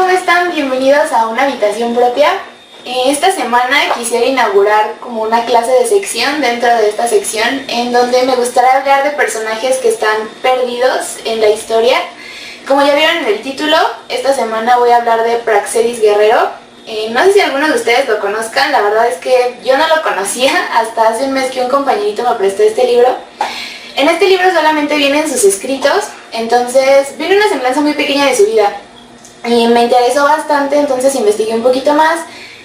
¿cómo están? Bienvenidos a Una Habitación Propia. Esta semana quisiera inaugurar como una clase de sección dentro de esta sección en donde me gustaría hablar de personajes que están perdidos en la historia. Como ya vieron en el título, esta semana voy a hablar de Praxedis Guerrero. No sé si algunos de ustedes lo conozcan, la verdad es que yo no lo conocía hasta hace un mes que un compañerito me prestó este libro. En este libro solamente vienen sus escritos, entonces viene una semblanza muy pequeña de su vida. Y me interesó bastante, entonces investigué un poquito más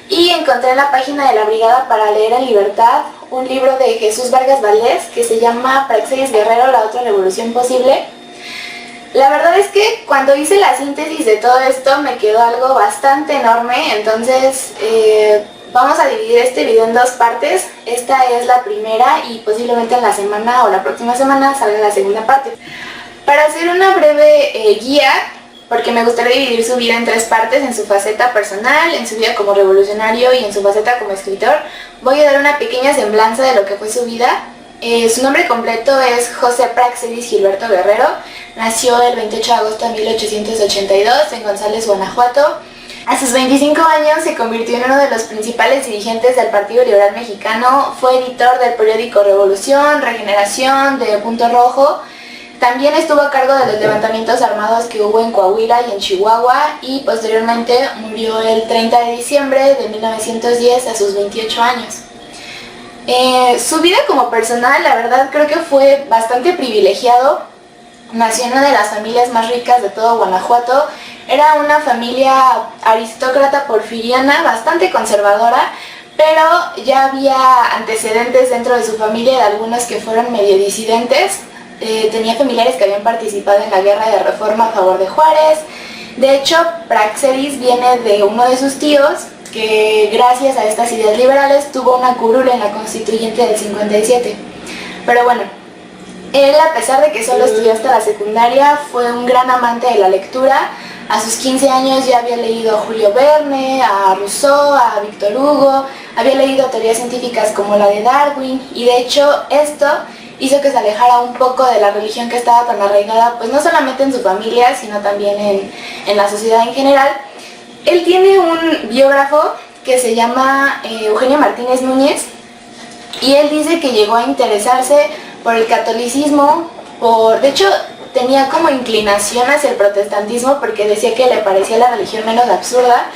y encontré en la página de la Brigada para Leer en Libertad un libro de Jesús Vargas Valdés que se llama Praxedis Guerrero, la otra revolución posible. La verdad es que cuando hice la síntesis de todo esto me quedó algo bastante enorme, entonces vamos a dividir este video en dos partes. Esta es la primera y posiblemente en la semana o la próxima semana salga la segunda parte. Para hacer una breve guía, porque me gustaría dividir su vida en tres partes, en su faceta personal, en su vida como revolucionario y en su faceta como escritor, voy a dar una pequeña semblanza de lo que fue su vida. Su nombre completo es José Praxedis Gilberto Guerrero. Nació el 28 de agosto de 1882 en González, Guanajuato. A sus 25 años se convirtió en uno de los principales dirigentes del Partido Liberal Mexicano. Fue editor del periódico Revolución, Regeneración, de Punto Rojo. También estuvo a cargo de los levantamientos armados que hubo en Coahuila y en Chihuahua y posteriormente murió el 30 de diciembre de 1910 a sus 28 años. Su vida como personal, la verdad, creo que fue bastante privilegiado. Nació en una de las familias más ricas de todo Guanajuato. Era una familia aristócrata porfiriana, bastante conservadora, pero ya había antecedentes dentro de su familia de algunos que fueron medio disidentes. Tenía familiares que habían participado en la guerra de reforma a favor de Juárez. De hecho, Praxedis viene de uno de sus tíos que gracias a estas ideas liberales tuvo una curul en la constituyente del 57. Pero bueno, él, a pesar de que solo estudió hasta la secundaria, fue un gran amante de la lectura. A sus 15 años ya había leído a Julio Verne, a Rousseau, a Víctor Hugo, había leído teorías científicas como la de Darwin, y de hecho esto hizo que se alejara un poco de la religión que estaba tan arraigada, pues no solamente en su familia, sino también en la sociedad en general. Él tiene un biógrafo que se llama Eugenio Martínez Núñez, y él dice que llegó a interesarse por el catolicismo, de hecho tenía como inclinación hacia el protestantismo porque decía que le parecía la religión menos absurda,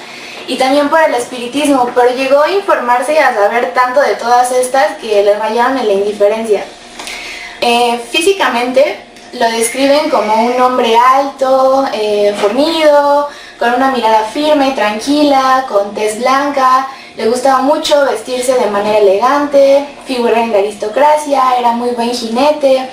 y también por el espiritismo, pero llegó a informarse y a saber tanto de todas estas que le rayaron en la indiferencia. Físicamente lo describen como un hombre alto, fornido, con una mirada firme y tranquila, con tez blanca. Le gustaba mucho vestirse de manera elegante, figurar en la aristocracia, era muy buen jinete.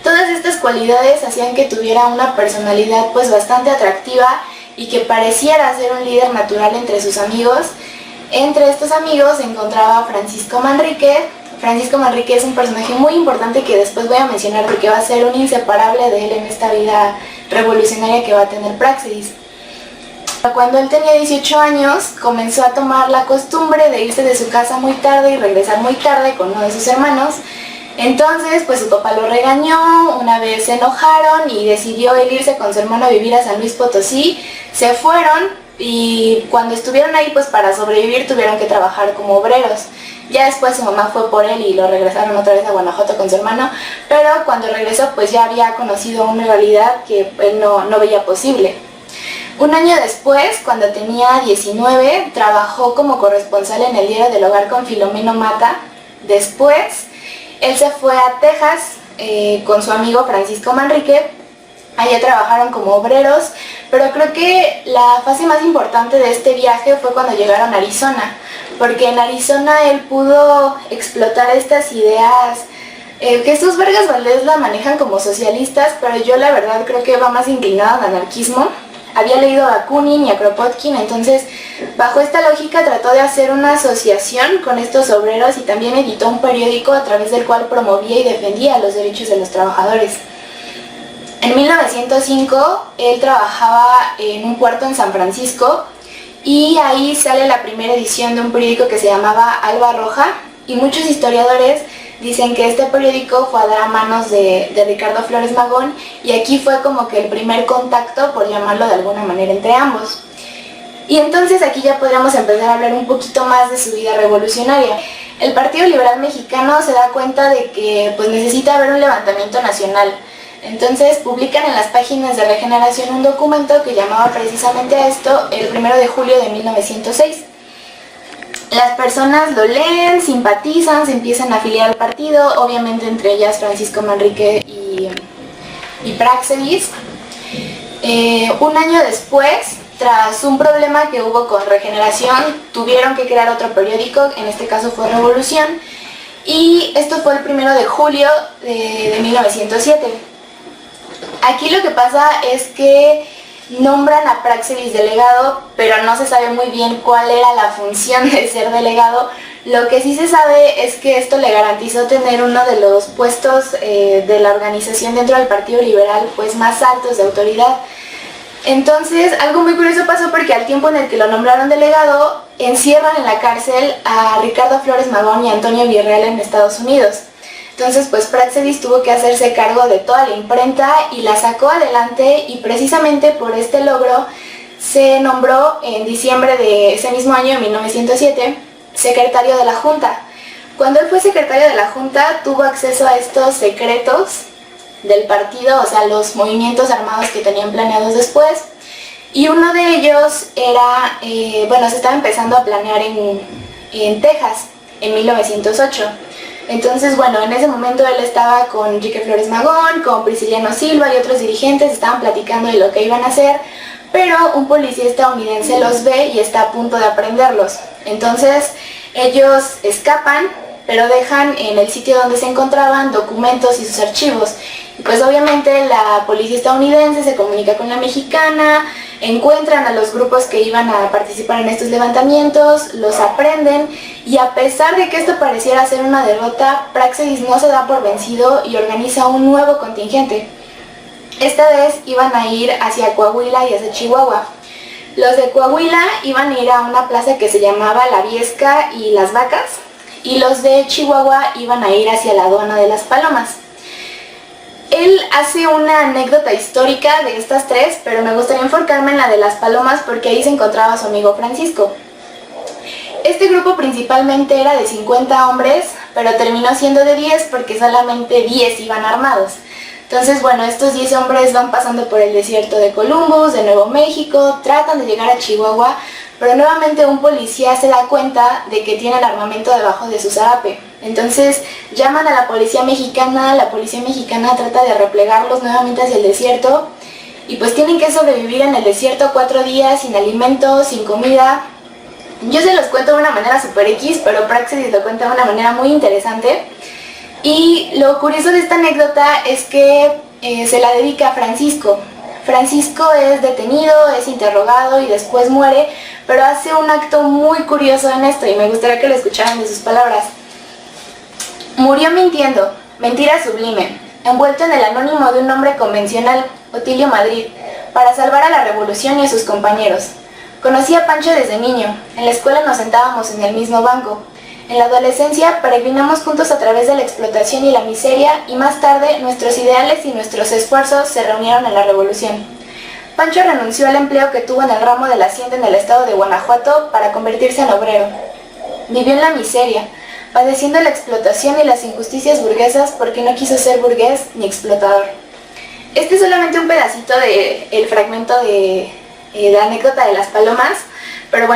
Todas estas cualidades hacían que tuviera una personalidad pues bastante atractiva y que pareciera ser un líder natural entre sus amigos. Entre estos amigos se encontraba Francisco Manrique. Francisco Manrique es un personaje muy importante que después voy a mencionar porque va a ser un inseparable de él en esta vida revolucionaria que va a tener Praxedis. Cuando él tenía 18 años, comenzó a tomar la costumbre de irse de su casa muy tarde y regresar muy tarde con uno de sus hermanos. Entonces, pues su papá lo regañó, una vez se enojaron y decidió él irse con su hermano a vivir a San Luis Potosí. Se fueron y cuando estuvieron ahí, pues para sobrevivir tuvieron que trabajar como obreros. Ya después su mamá fue por él y lo regresaron otra vez a Guanajuato con su hermano, pero cuando regresó pues ya había conocido una realidad que él no veía posible. Un año después, cuando tenía 19, trabajó como corresponsal en el Diario del Hogar con Filomeno Mata. Después, él se fue a Texas con su amigo Francisco Manrique. Allá trabajaron como obreros, pero creo que la fase más importante de este viaje fue cuando llegaron a Arizona, porque en Arizona él pudo explotar estas ideas. Jesús Vargas Valdés la manejan como socialistas, pero yo la verdad creo que va más inclinado al anarquismo. Había leído a Bakunin y a Kropotkin, entonces bajo esta lógica trató de hacer una asociación con estos obreros y también editó un periódico a través del cual promovía y defendía los derechos de los trabajadores. En 1905 él trabajaba en un puerto en San Francisco y ahí sale la primera edición de un periódico que se llamaba Alba Roja, y muchos historiadores dicen que este periódico fue a dar a manos de Ricardo Flores Magón, y aquí fue como que el primer contacto, por llamarlo de alguna manera, entre ambos. Y entonces aquí ya podríamos empezar a hablar un poquito más de su vida revolucionaria. El Partido Liberal Mexicano se da cuenta de que pues necesita haber un levantamiento nacional. Entonces publican en las páginas de Regeneración un documento que llamaba precisamente a esto el 1 de julio de 1906. Las personas lo leen, simpatizan, se empiezan a afiliar al partido, obviamente entre ellas Francisco Manrique y Práxedis. Un año después, tras un problema que hubo con Regeneración, tuvieron que crear otro periódico, en este caso fue Revolución, y esto fue el 1 de julio de 1907. Aquí lo que pasa es que nombran a Práxedis delegado, pero no se sabe muy bien cuál era la función de ser delegado. Lo que sí se sabe es que esto le garantizó tener uno de los puestos de la organización dentro del Partido Liberal pues más altos de autoridad. Entonces, algo muy curioso pasó porque al tiempo en el que lo nombraron delegado, encierran en la cárcel a Ricardo Flores Magón y Antonio Villarreal en Estados Unidos. Entonces, pues Práxedis tuvo que hacerse cargo de toda la imprenta y la sacó adelante, y precisamente por este logro se nombró en diciembre de ese mismo año, en 1907, secretario de la Junta. Cuando él fue secretario de la Junta, tuvo acceso a estos secretos del partido, o sea, los movimientos armados que tenían planeados después, y uno de ellos era, se estaba empezando a planear en Texas, en 1908. Entonces, en ese momento él estaba con Enrique Flores Magón, con Prisciliano Silva y otros dirigentes, estaban platicando de lo que iban a hacer, pero un policía estadounidense los ve y está a punto de aprenderlos. Entonces, ellos escapan, pero dejan en el sitio donde se encontraban documentos y sus archivos. Y pues obviamente la policía estadounidense se comunica con la mexicana, encuentran a los grupos que iban a participar en estos levantamientos, los aprenden, y a pesar de que esto pareciera ser una derrota, Práxedis no se da por vencido y organiza un nuevo contingente. Esta vez iban a ir hacia Coahuila y hacia Chihuahua. Los de Coahuila iban a ir a una plaza que se llamaba La Viesca y Las Vacas, y los de Chihuahua iban a ir hacia la aduana de Las Palomas. Él hace una anécdota histórica de estas tres, pero me gustaría enfocarme en la de Las Palomas porque ahí se encontraba su amigo Francisco. Este grupo principalmente era de 50 hombres, pero terminó siendo de 10 porque solamente 10 iban armados. Entonces, estos 10 hombres van pasando por el desierto de Columbus, de Nuevo México, tratan de llegar a Chihuahua, pero nuevamente un policía se da cuenta de que tienen armamento debajo de su zarape. Entonces llaman a la policía mexicana trata de replegarlos nuevamente hacia el desierto, y pues tienen que sobrevivir en el desierto 4 días sin alimentos, sin comida. Yo se los cuento de una manera super X, pero Práxedis lo cuenta de una manera muy interesante. Y lo curioso de esta anécdota es que se la dedica a Francisco. Francisco es detenido, es interrogado y después muere, pero hace un acto muy curioso en esto y me gustaría que lo escucharan de sus palabras. Murió mintiendo, mentira sublime, envuelto en el anónimo de un hombre convencional, Otilio Madrid, para salvar a la revolución y a sus compañeros. Conocí a Pancho desde niño, en la escuela nos sentábamos en el mismo banco. En la adolescencia peregrinamos juntos a través de la explotación y la miseria, y más tarde nuestros ideales y nuestros esfuerzos se reunieron en la revolución. Pancho renunció al empleo que tuvo en el ramo de la hacienda en el estado de Guanajuato para convertirse en obrero. Vivió en la miseria, padeciendo la explotación y las injusticias burguesas porque no quiso ser burgués ni explotador. Este es solamente un pedacito del fragmento de la anécdota de Las Palomas, pero